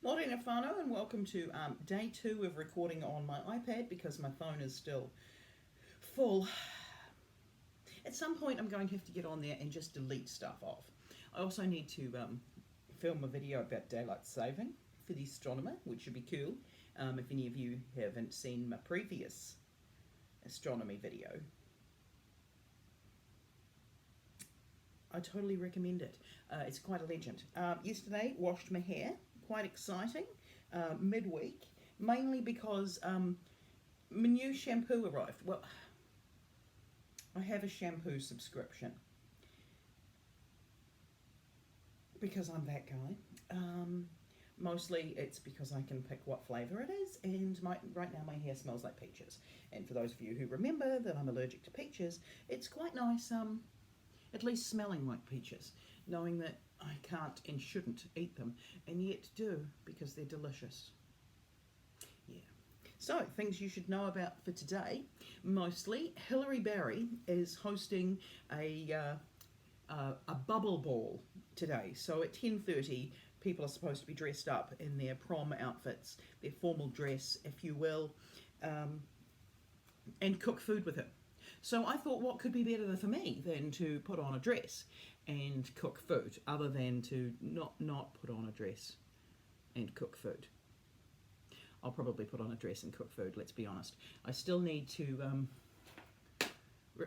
Morena whānau, and welcome to day 2 of recording on my iPad because my phone is still full. At some point I'm going to have to get on there and just delete stuff off. I also need to film a video about daylight saving for the astronomer, which should be cool. If any of you haven't seen my previous astronomy video, I totally recommend it. It's quite a legend. Yesterday, washed my hair. Quite exciting, midweek, mainly because my new shampoo arrived. Well, I have a shampoo subscription because I'm that guy. Mostly it's because I can pick what flavour it is, and right now my hair smells like peaches. And for those of you who remember that I'm allergic to peaches, it's quite nice, at least smelling like peaches, knowing that I can't and shouldn't eat them, and yet do because they're delicious. Yeah. So, things you should know about for today. Mostly, Hilary Barry is hosting a bubble ball today. So at 10:30, people are supposed to be dressed up in their prom outfits, their formal dress, if you will, and cook food with her. So I thought, what could be better for me than to put on a dress and cook food, other than to not put on a dress and cook food. I'll probably put on a dress and cook food, let's be honest. I still need to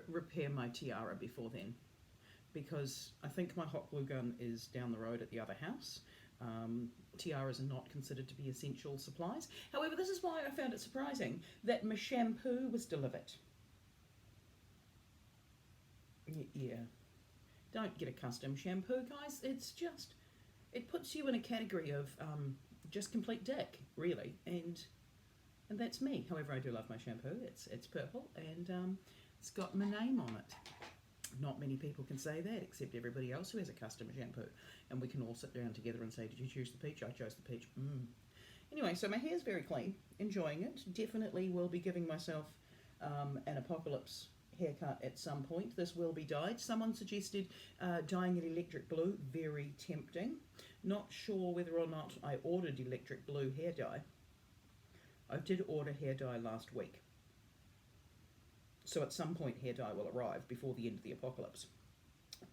repair my tiara before then, because I think my hot glue gun is down the road at the other house. Tiaras are not considered to be essential supplies. However, this is why I found it surprising that my shampoo was delivered. Yeah, don't get a custom shampoo, guys. It puts you in a category of just complete dick, really, and that's me. However, I do love my shampoo. It's purple, and it's got my name on it. Not many people can say that, except everybody else who has a custom shampoo, and we can all sit down together and say, did you choose the peach? I chose the peach. Anyway, so my hair's very clean, enjoying it. Definitely will be giving myself an apocalypse haircut at some point. This will be dyed. Someone suggested dyeing it electric blue. Very tempting. Not sure whether or not I ordered electric blue hair dye. I did order hair dye last week. So at some point hair dye will arrive before the end of the apocalypse,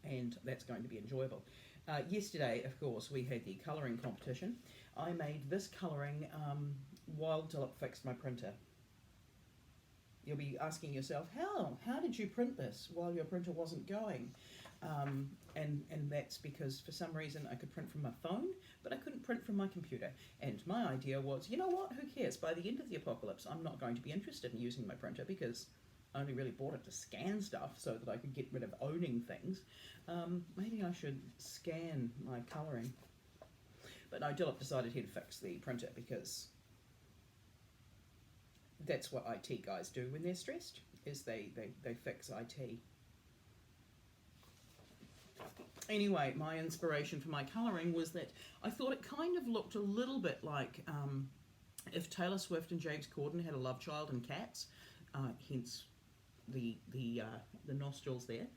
and that's going to be enjoyable. Yesterday, of course, we had the colouring competition. I made this colouring while Dilip fixed my printer. You'll be asking yourself, how did you print this while your printer wasn't going? And that's because for some reason I could print from my phone, but I couldn't print from my computer. And my idea was, you know what, who cares? By the end of the apocalypse, I'm not going to be interested in using my printer because I only really bought it to scan stuff so that I could get rid of owning things. Maybe I should scan my colouring. But no, Dilip decided he'd fix the printer because that's what IT guys do when they're stressed, is they fix IT. Anyway, my inspiration for my colouring was that I thought it kind of looked a little bit like if Taylor Swift and James Corden had a love child in Cats, hence the nostrils there,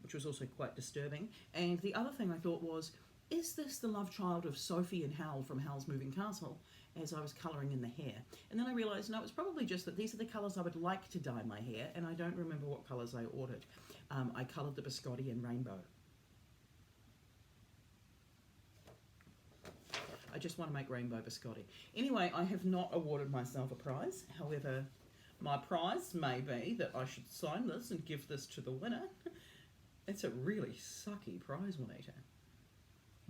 which was also quite disturbing. And the other thing I thought was, is this the love child of Sophie and Hal from Hal's Moving Castle, as I was colouring in the hair? And then I realised, no, it's probably just that these are the colours I would like to dye my hair, and I don't remember what colours I ordered. I coloured the biscotti in rainbow. I just want to make rainbow biscotti. Anyway, I have not awarded myself a prize. However, my prize may be that I should sign this and give this to the winner. It's a really sucky prize, Juanita.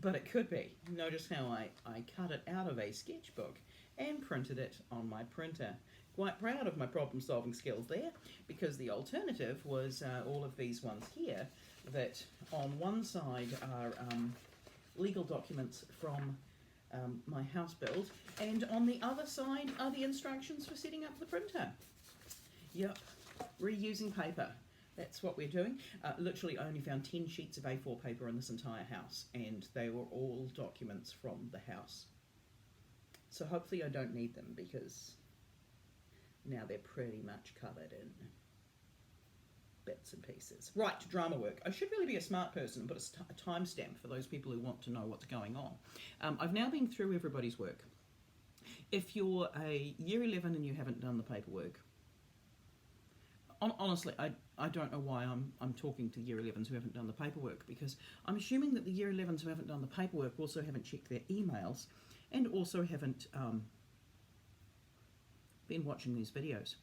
But it could be. Notice how I cut it out of a sketchbook and printed it on my printer. Quite proud of my problem-solving skills there, because the alternative was all of these ones here that on one side are legal documents from my house build, and on the other side are the instructions for setting up the printer. Yep, reusing paper. That's what we're doing. Literally I only found 10 sheets of A4 paper in this entire house, and they were all documents from the house. So hopefully I don't need them, because now they're pretty much covered in bits and pieces. Right, drama work. I should really be a smart person and put a timestamp for those people who want to know what's going on. I've now been through everybody's work. If you're a year 11 and you haven't done the paperwork, honestly, I don't know why I'm talking to year 11s who haven't done the paperwork, because I'm assuming that the year 11s who haven't done the paperwork also haven't checked their emails and also haven't been watching these videos.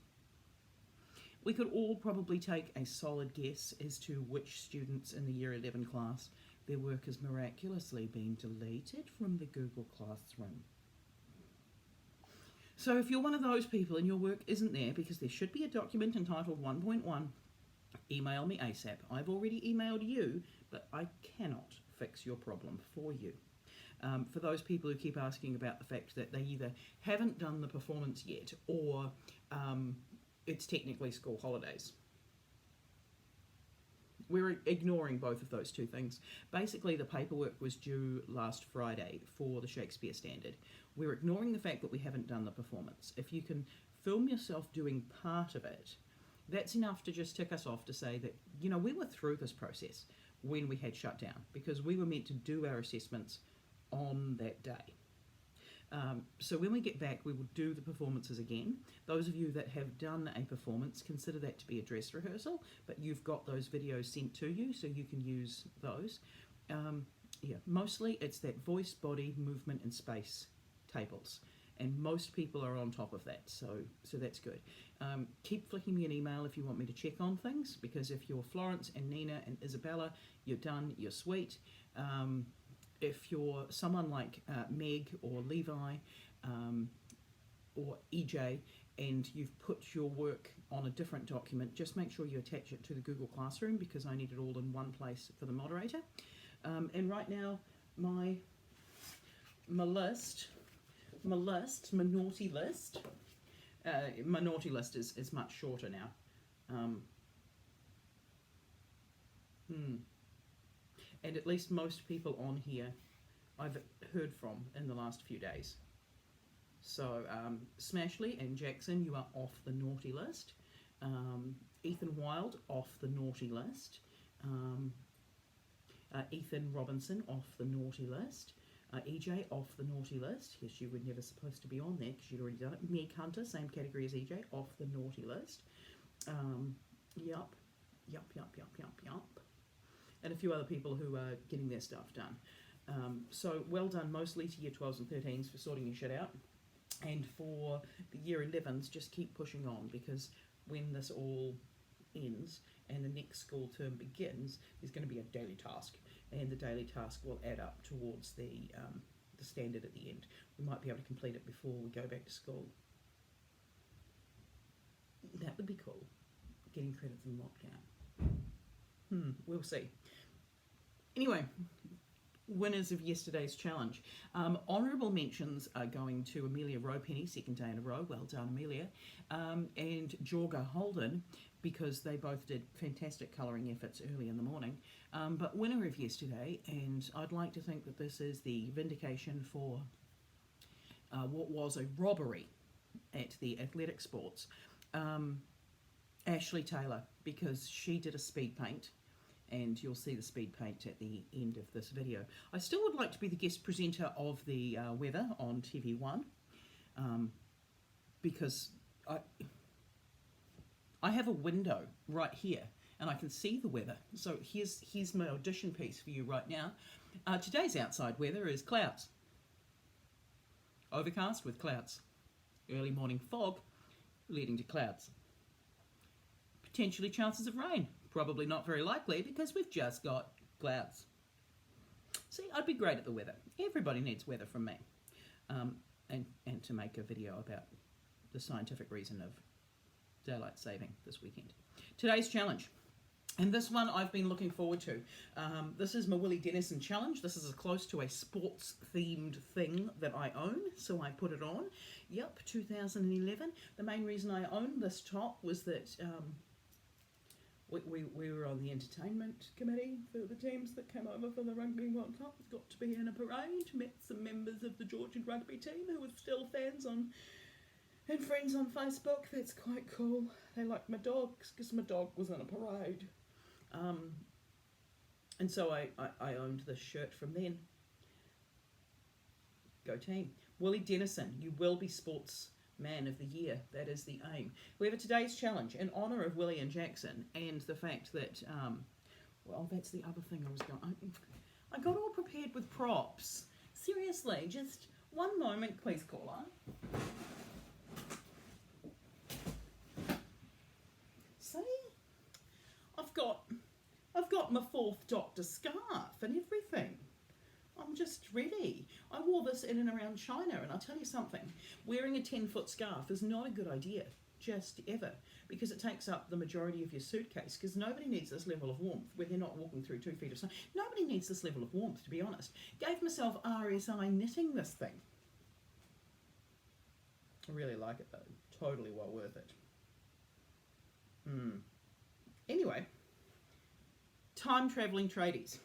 We could all probably take a solid guess as to which students in the year 11 class their work has miraculously been deleted from the Google Classroom. So if you're one of those people and your work isn't there because there should be a document entitled 1.1, email me ASAP. I've already emailed you, but I cannot fix your problem for you. For those people who keep asking about the fact that they either haven't done the performance yet or it's technically school holidays. We're ignoring both of those two things. Basically, the paperwork was due last Friday for the Shakespeare Standard. We're ignoring the fact that we haven't done the performance. If you can film yourself doing part of it, that's enough to just tick us off to say that, you know, we were through this process when we had shut down, because we were meant to do our assessments on that day. So when we get back, we will do the performances again. Those of you that have done a performance, consider that to be a dress rehearsal, but you've got those videos sent to you, so you can use those. Mostly it's that voice, body, movement and space tables, and most people are on top of that, so that's good. Keep flicking me an email if you want me to check on things, because if you're Florence and Nina and Isabella, you're done, you're sweet. If you're someone like Meg or Levi or EJ and you've put your work on a different document, just make sure you attach it to the Google Classroom, because I need it all in one place for the moderator. And right now, my naughty list is much shorter now. And at least most people on here I've heard from in the last few days. So Smashley and Jackson, you are off the naughty list. Ethan Wild, off the naughty list. Ethan Robinson, off the naughty list. EJ, off the naughty list. Yes, you were never supposed to be on there because you'd already done it. Meg Hunter, same category as EJ, off the naughty list. Yup. And a few other people who are getting their stuff done. So well done mostly to year 12s and 13s for sorting your shit out. And for the year 11s, just keep pushing on, because when this all ends and the next school term begins, there's going to be a daily task, and the daily task will add up towards the standard at the end. We might be able to complete it before we go back to school. That would be cool, getting credits in lockdown. We'll see. Anyway, winners of yesterday's challenge. Honourable mentions are going to Amelia Ropenny, second day in a row. Well done, Amelia. And Jorga Holden, because they both did fantastic colouring efforts early in the morning. But winner of yesterday, and I'd like to think that this is the vindication for what was a robbery at the athletic sports. Ashley Taylor, because she did a speed paint, and you'll see the speed paint at the end of this video. I still would like to be the guest presenter of the weather on TV1, because I have a window right here and I can see the weather. So here's my audition piece for you right now. Today's outside weather is clouds. Overcast with clouds. Early morning fog leading to clouds. Potentially chances of rain. Probably not very likely, because we've just got clouds. See, I'd be great at the weather. Everybody needs weather from me. And to make a video about the scientific reason of daylight saving this weekend. Today's challenge. And this one I've been looking forward to. This is my Willie Dennison challenge. This is as close to a sports-themed thing that I own, so I put it on. Yep, 2011. The main reason I owned this top was that we were on the entertainment committee for the teams that came over for the Rugby World Cup. Got to be in a parade, met some members of the Georgian rugby team who were still fans and friends on Facebook. That's quite cool. They liked my dogs because my dog was in a parade. And so I owned this shirt from then. Go team. Willie Dennison, you will be Sportsman of the Year. That is the aim. We have a today's challenge in honour of Willie and Jackson, and the fact that, well, that's the other thing I was going. I got all prepared with props. Seriously, just one moment, please, caller. See, I've got my 4th Doctor scarf and everything. I'm just ready. I wore this in and around China, and I'll tell you something. Wearing a 10-foot scarf is not a good idea, just ever, because it takes up the majority of your suitcase, because nobody needs this level of warmth where they're not walking through 2 feet of snow. Nobody needs this level of warmth, to be honest. Gave myself RSI knitting this thing. I really like it, though. Totally well worth it. Anyway, time-travelling tradies.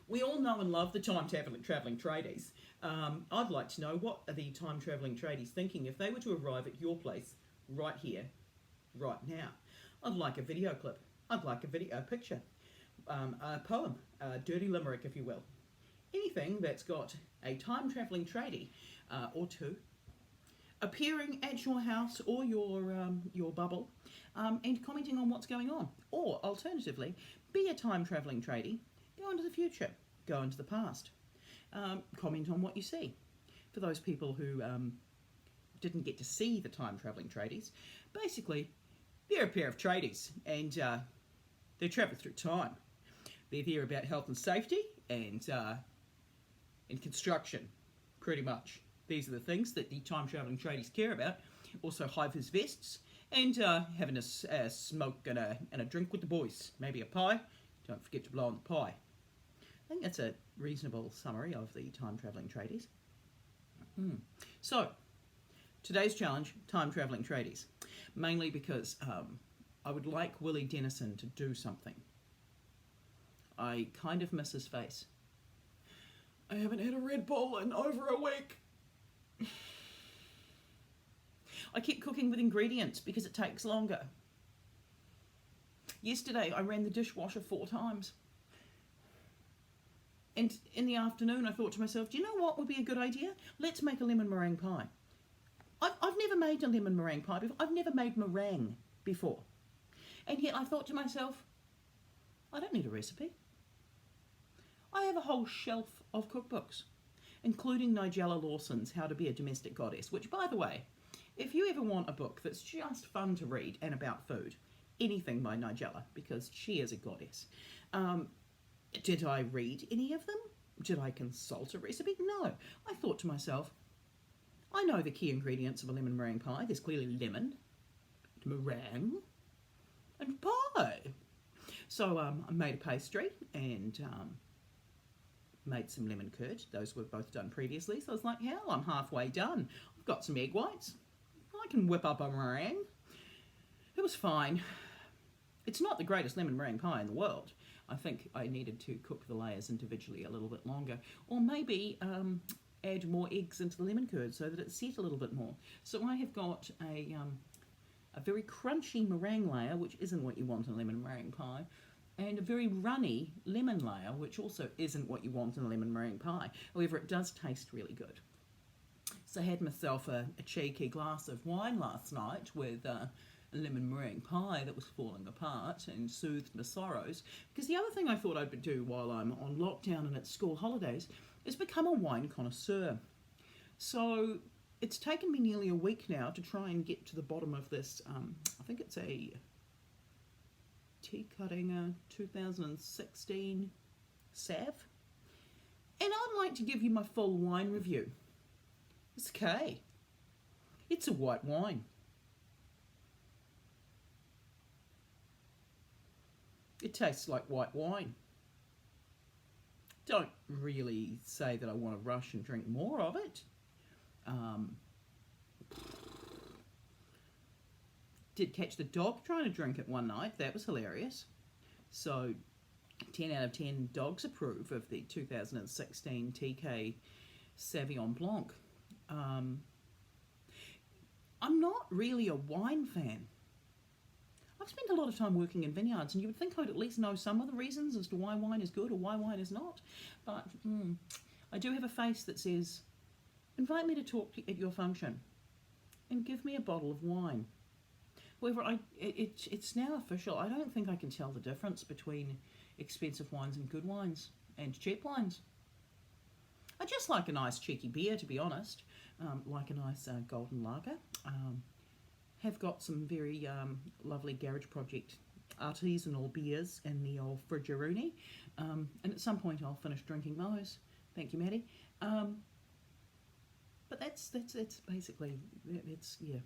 We all know and love the time-travelling tradies. I'd like to know, what are the time-travelling tradies thinking if they were to arrive at your place right here, right now? I'd like a video clip. I'd like a picture, a poem, a dirty limerick, if you will. Anything that's got a time-travelling tradie or two appearing at your house or your bubble and commenting on what's going on. Or, alternatively, be a time-travelling tradie. Go into the future, go into the past, comment on what you see. For those people who didn't get to see the time-travelling tradies, basically, they're a pair of tradies, and they travel through time. They're there about health and safety and construction, pretty much. These are the things that the time-travelling tradies care about. Also, high-vis vests and having a smoke and a drink with the boys. Maybe a pie. Don't forget to blow on the pie. I think that's a reasonable summary of the time-travelling tradies. So, today's challenge, time-travelling tradies. Mainly because I would like Willie Dennison to do something. I kind of miss his face. I haven't had a Red Bull in over a week. I keep cooking with ingredients because it takes longer. Yesterday I ran the dishwasher 4 times. And in the afternoon I thought to myself, do you know what would be a good idea? Let's make a lemon meringue pie. I've never made a lemon meringue pie before. I've never made meringue before. And yet I thought to myself, I don't need a recipe. I have a whole shelf of cookbooks, including Nigella Lawson's How to Be a Domestic Goddess, which, by the way, if you ever want a book that's just fun to read and about food, anything by Nigella, because she is a goddess. Did I read any of them? Did I consult a recipe? No. I thought to myself, I know the key ingredients of a lemon meringue pie. There's clearly lemon, meringue, and pie. So I made a pastry and made some lemon curd. Those were both done previously. So I was like, hell, I'm halfway done. I've got some egg whites. I can whip up a meringue. It was fine. It's not the greatest lemon meringue pie in the world. I think I needed to cook the layers individually a little bit longer. Or maybe add more eggs into the lemon curd so that it's set a little bit more. So I have got a very crunchy meringue layer, which isn't what you want in a lemon meringue pie, and a very runny lemon layer, which also isn't what you want in a lemon meringue pie. However, it does taste really good. So I had myself a cheeky glass of wine last night with a lemon meringue pie that was falling apart and soothed my sorrows. Because the other thing I thought I'd do while I'm on lockdown and it's school holidays is become a wine connoisseur. So it's taken me nearly a week now to try and get to the bottom of this. I think it's a tea cutting 2016 Sav. And I'd like to give you my full wine review. It's okay. It's a white wine. It tastes like white wine. Don't really say that I want to rush and drink more of it. Did catch the dog trying to drink it one night. That was hilarious. So 10 out of 10 dogs approve of the 2016 TK Sauvignon Blanc. I'm not really a wine fan. I've spent a lot of time working in vineyards, and you would think I'd at least know some of the reasons as to why wine is good or why wine is not. But I do have a face that says Invite me to talk at your function and give me a bottle of wine. However, it's now official. I don't think I can tell the difference between expensive wines and good wines and cheap wines. I just like a nice cheeky beer, to be honest. Like a nice golden lager. Have got some very lovely Garage Project artisanal beers in the old fridgeroonie. And at some point I'll finish drinking those. Thank you, Maddie. But that's basically, yeah.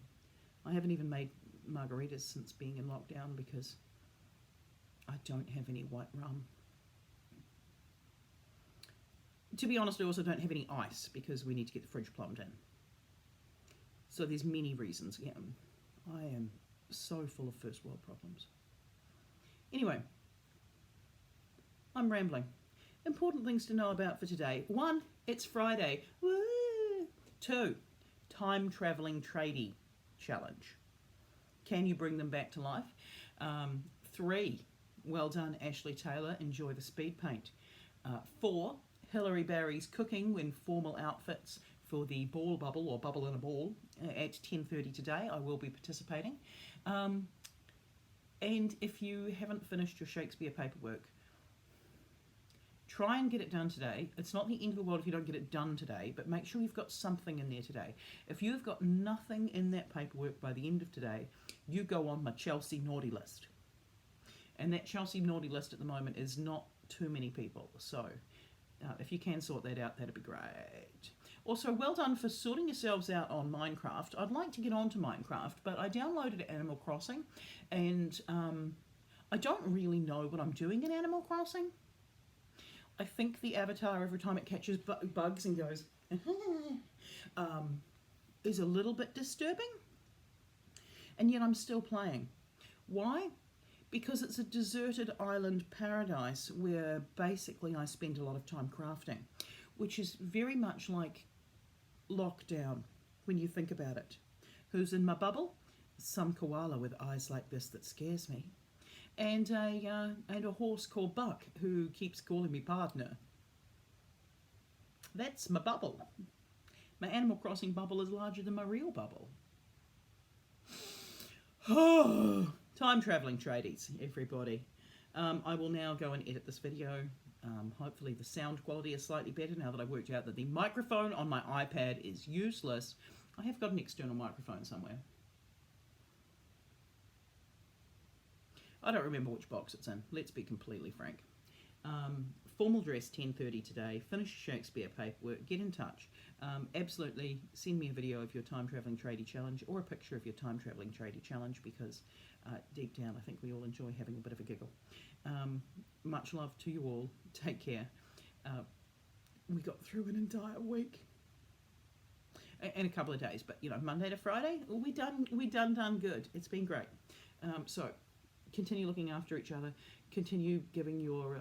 I haven't even made margaritas since being in lockdown because I don't have any white rum. To be honest, I also don't have any ice because we need to get the fridge plumbed in. So there's many reasons. Yeah, I am so full of first world problems. Anyway, I'm rambling. Important things to know about for today. 1, it's Friday. Woo! 2, time travelling tradie challenge. Can you bring them back to life? 3, well done Ashley Taylor, enjoy the speed paint. 4, Hilary Barry's cooking in formal outfits for the ball bubble or bubble in a ball at 10:30 today. I will be participating. And if you haven't finished your Shakespeare paperwork, try and get it done today. It's not the end of the world if you don't get it done today, but make sure you've got something in there today. If you've got nothing in that paperwork by the end of today, you go on my Chelsea naughty list. And that Chelsea naughty list at the moment is not too many people. So if you can sort that out, that'd be great. Also, well done for sorting yourselves out on Minecraft. I'd like to get onto Minecraft, but I downloaded Animal Crossing, and I don't really know what I'm doing in Animal Crossing. I think the avatar, every time it catches bugs and goes, is a little bit disturbing. And yet I'm still playing. Why? Because it's a deserted island paradise where basically I spend a lot of time crafting, which is very much like lockdown when you think about it. Who's in my bubble? Some koala with eyes like this that scares me. And a horse called Buck who keeps calling me partner. That's my bubble. My Animal Crossing bubble is larger than my real bubble. Time travelling tradies, everybody. I will now go and edit this video. Hopefully the sound quality is slightly better now that I've worked out that the microphone on my iPad is useless. I have got an external microphone somewhere. I don't remember which box it's in, let's be completely frank. Formal dress 10:30 today, finish Shakespeare paperwork, get in touch. Absolutely send me a video of your time travelling tradie challenge or a picture of your time travelling tradie challenge because deep down I think we all enjoy having a bit of a giggle. Much love to you all, take care. We got through an entire week and a couple of days, but you know, Monday to Friday, we done good. It's been great. So continue looking after each other, continue giving your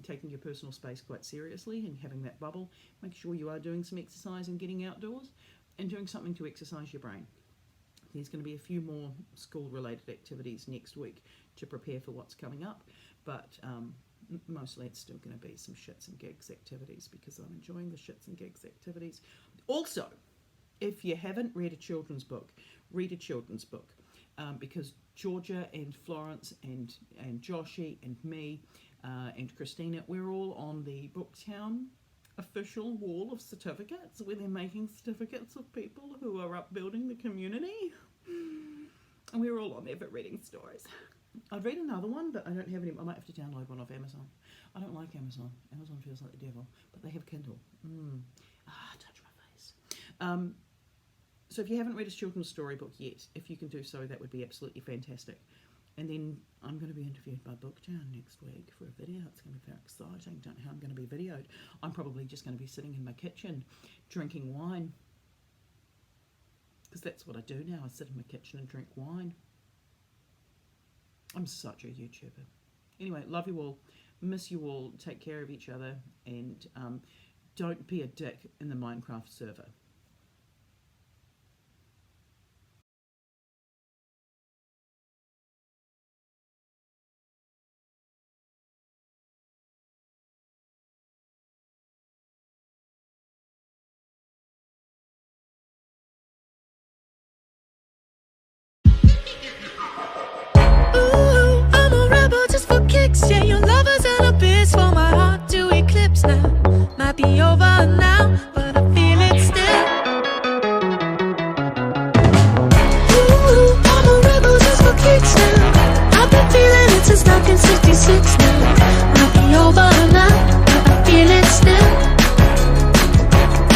taking your personal space quite seriously and having that bubble. Make sure you are doing some exercise and getting outdoors and doing something to exercise your brain. There's going to be a few more school related activities next week to prepare for what's coming up, but mostly it's still going to be some shits and gigs activities because I'm enjoying the shits and gigs activities. Also, if you haven't read a children's book, read a children's book. Because Georgia and Florence and Joshy and me and Christina, we're all on the Booktown official wall of certificates where they're making certificates of people who are upbuilding the community. And we're all on there for reading stories. I'd read another one, but I don't have any. I might have to download one off Amazon. I don't like Amazon. Amazon feels like the devil, but they have Kindle. Touch my face. So if you haven't read a children's storybook yet, if you can do so, that would be absolutely fantastic. And then I'm going to be interviewed by Booktown next week for a video. It's going to be very exciting. Don't know how I'm going to be videoed. I'm probably just going to be sitting in my kitchen drinking wine. Because that's what I do now. I sit in my kitchen and drink wine. I'm such a YouTuber. Anyway, love you all. Miss you all. Take care of each other. And don't be a dick in the Minecraft server.